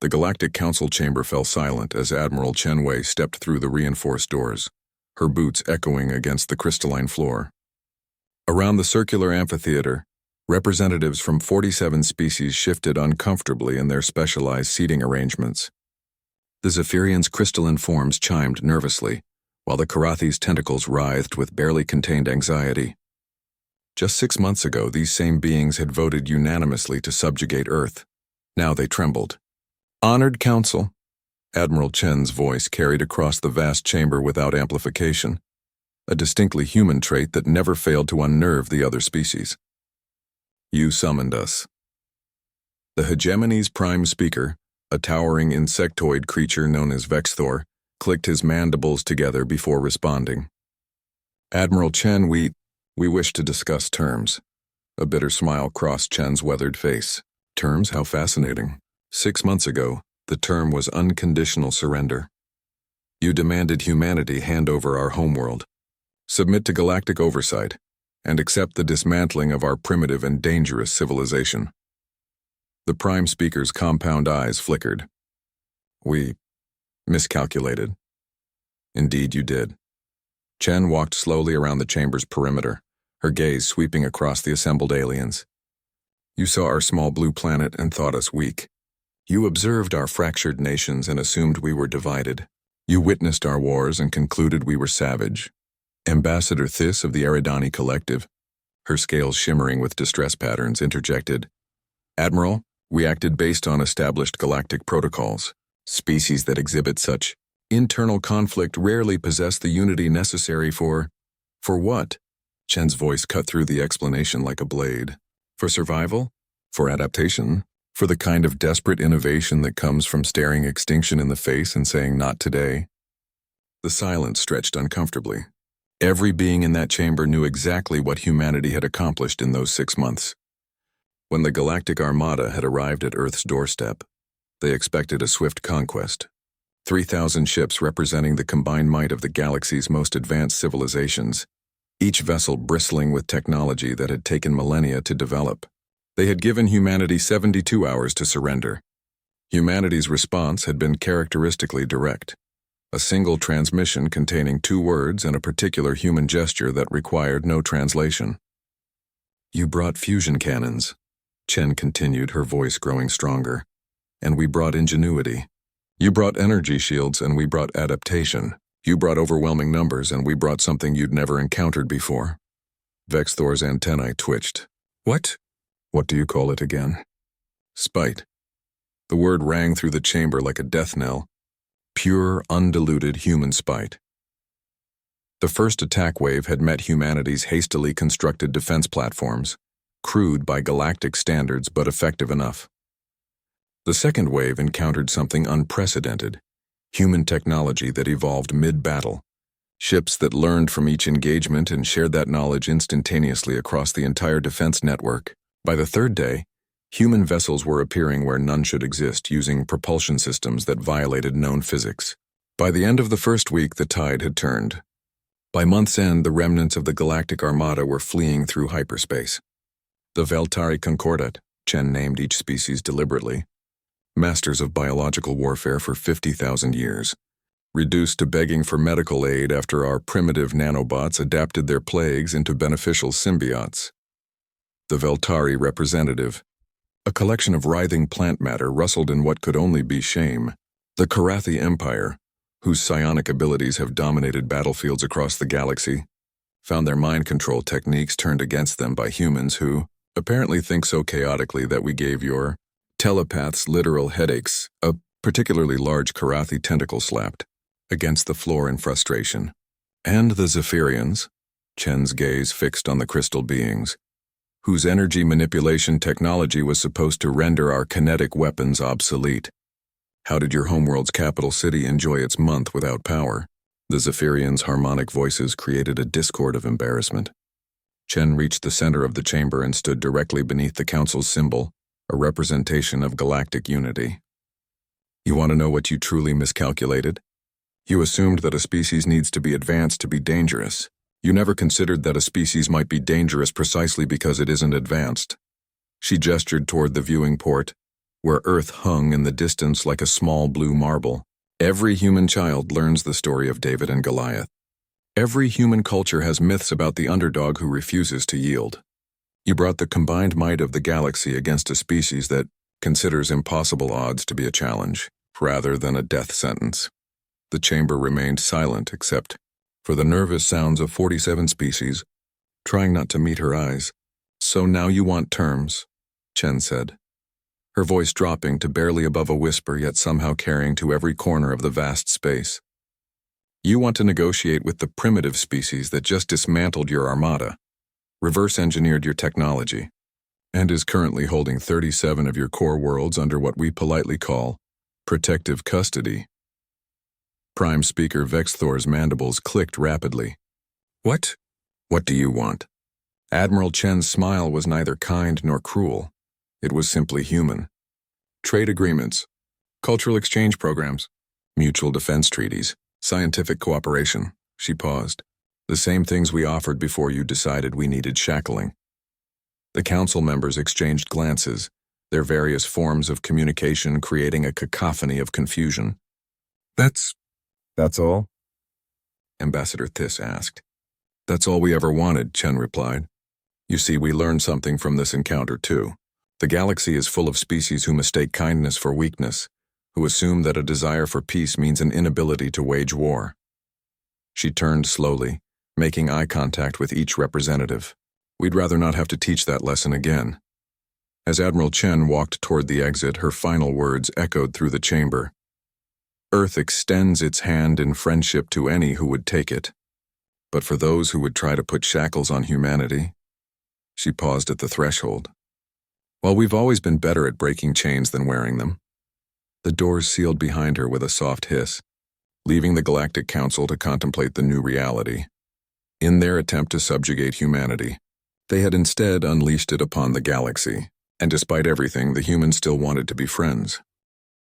The Galactic Council chamber fell silent as Admiral Chen Wei stepped through the reinforced doors, her boots echoing against the crystalline floor. Around the circular amphitheater, representatives from 47 species shifted uncomfortably in their specialized seating arrangements. The Zephyrians' crystalline forms chimed nervously, while the Karathi's tentacles writhed with barely contained anxiety. Just 6 months ago, these same beings had voted unanimously to subjugate Earth. Now they trembled. "Honored Council," Admiral Chen's voice carried across the vast chamber without amplification, a distinctly human trait that never failed to unnerve the other species. "You summoned us." The hegemony's prime speaker, a towering insectoid creature known as Vexthor, clicked his mandibles together before responding. "Admiral Chen, we wish to discuss terms." A bitter smile crossed Chen's weathered face. "Terms? How fascinating. 6 months ago, the term was unconditional surrender. You demanded humanity hand over our homeworld, submit to galactic oversight, and accept the dismantling of our primitive and dangerous civilization." The prime speaker's compound eyes flickered. "We miscalculated." "Indeed you did." Chen walked slowly around the chamber's perimeter, her gaze sweeping across the assembled aliens. "You saw our small blue planet and thought us weak. You observed our fractured nations and assumed we were divided. You witnessed our wars and concluded we were savage." Ambassador Thys of the Eridani Collective, her scales shimmering with distress patterns, interjected, "Admiral, we acted based on established galactic protocols. Species that exhibit such internal conflict rarely possess the unity necessary for what?" Chen's voice cut through the explanation like a blade. "For survival? For adaptation? For the kind of desperate innovation that comes from staring extinction in the face and saying not today?" The silence stretched uncomfortably. Every being in that chamber knew exactly what humanity had accomplished in those 6 months. When the Galactic Armada had arrived at Earth's doorstep, they expected a swift conquest. 3,000 ships representing the combined might of the galaxy's most advanced civilizations, each vessel bristling with technology that had taken millennia to develop. They had given humanity 72 hours to surrender. Humanity's response had been characteristically direct. A single transmission containing 2 words and a particular human gesture that required no translation. "You brought fusion cannons," Chen continued, her voice growing stronger. "And we brought ingenuity. You brought energy shields and we brought adaptation. You brought overwhelming numbers and we brought something you'd never encountered before." Vexthor's antennae twitched. "What? What do you call it again?" "Spite." The word rang through the chamber like a death knell. Pure, undiluted human spite. The first attack wave had met humanity's hastily constructed defense platforms, crude by galactic standards but effective enough. The second wave encountered something unprecedented, human technology that evolved mid-battle, ships that learned from each engagement and shared that knowledge instantaneously across the entire defense network. By the third day, human vessels were appearing where none should exist, using propulsion systems that violated known physics. By the end of the first week, the tide had turned. By month's end, the remnants of the Galactic Armada were fleeing through hyperspace. The Veltari Concordat, Chen named each species deliberately, masters of biological warfare for 50,000 years, reduced to begging for medical aid after our primitive nanobots adapted their plagues into beneficial symbiotes. The Veltari representative, a collection of writhing plant matter rustled in what could only be shame. The Karathi Empire, whose psionic abilities have dominated battlefields across the galaxy, found their mind control techniques turned against them by humans who apparently think so chaotically that we gave your telepaths literal headaches. A particularly large Karathi tentacle slapped against the floor in frustration. And the Zephyrians, Chen's gaze fixed on the crystal beings, whose energy manipulation technology was supposed to render our kinetic weapons obsolete. How did your homeworld's capital city enjoy its month without power? The Zephyrians' harmonic voices created a discord of embarrassment. Chen reached the center of the chamber and stood directly beneath the council's symbol, a representation of galactic unity. "You want to know what you truly miscalculated? You assumed that a species needs to be advanced to be dangerous. You never considered that a species might be dangerous precisely because it isn't advanced." She gestured toward the viewing port, where Earth hung in the distance like a small blue marble. Every human child learns the story of David and Goliath. Every human culture has myths about the underdog who refuses to yield. You brought the combined might of the galaxy against a species that considers impossible odds to be a challenge, rather than a death sentence. The chamber remained silent except for the nervous sounds of 47 species, trying not to meet her eyes. "So now you want terms," Chen said, her voice dropping to barely above a whisper yet somehow carrying to every corner of the vast space. "You want to negotiate with the primitive species that just dismantled your armada, reverse-engineered your technology, and is currently holding 37 of your core worlds under what we politely call protective custody." Prime Speaker Vexthor's mandibles clicked rapidly. "What? What do you want?" Admiral Chen's smile was neither kind nor cruel. It was simply human. "Trade agreements, cultural exchange programs, mutual defense treaties, scientific cooperation." She paused. "The same things we offered before you decided we needed shackling." The council members exchanged glances, their various forms of communication creating a cacophony of confusion. That's all?" Ambassador Thiss asked. "That's all we ever wanted," Chen replied. "You see, we learned something from this encounter, too. The galaxy is full of species who mistake kindness for weakness, who assume that a desire for peace means an inability to wage war." She turned slowly, making eye contact with each representative. "We'd rather not have to teach that lesson again." As Admiral Chen walked toward the exit, her final words echoed through the chamber. "Earth extends its hand in friendship to any who would take it. But for those who would try to put shackles on humanity..." She paused at the threshold. "While we've always been better at breaking chains than wearing them." The doors sealed behind her with a soft hiss, leaving the Galactic Council to contemplate the new reality. In their attempt to subjugate humanity, they had instead unleashed it upon the galaxy, and despite everything, the humans still wanted to be friends.